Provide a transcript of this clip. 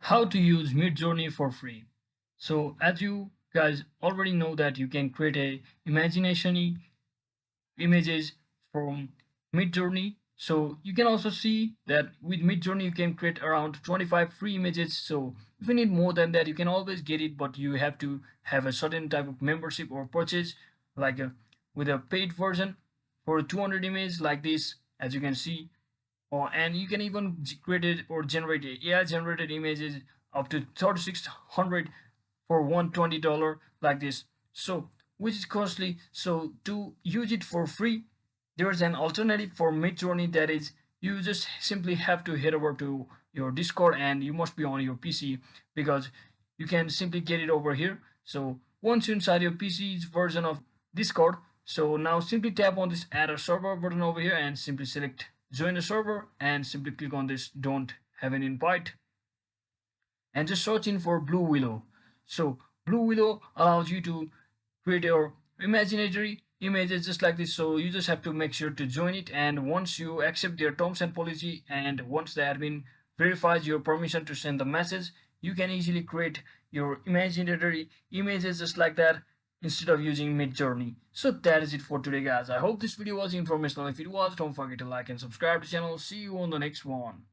How to use midjourney for free. So as you guys already know that you can create a imagination images from midjourney. So you can also see that with midjourney you can create around 25 free images. So if you need more than that, you can always get it, but you have to have a certain type of membership or purchase, like with a paid version for 200 images like this, as you can see. And you can even create it or generate AI generated images up to 3600 for $120 like this. So which is costly. So to use it for free, there is an alternative for Midjourney, that is you just simply have to head over to your Discord, and you must be on your PC because you can simply get it over here. So once you're inside your PC's version of Discord, so now simply tap on this add a server button over here and simply select join a server and simply click on this don't have an invite and just searching for Blue Willow. So Blue Willow allows you to create your imaginary images just like this. So you just have to make sure to join it, and once you accept their terms and policy, and once the admin verifies your permission to send the message, you can easily create your imaginary images just like that instead of using Midjourney. So that is it for today, guys. I hope this video was informational. If it was, don't forget to like and subscribe to the channel. See you on the next one.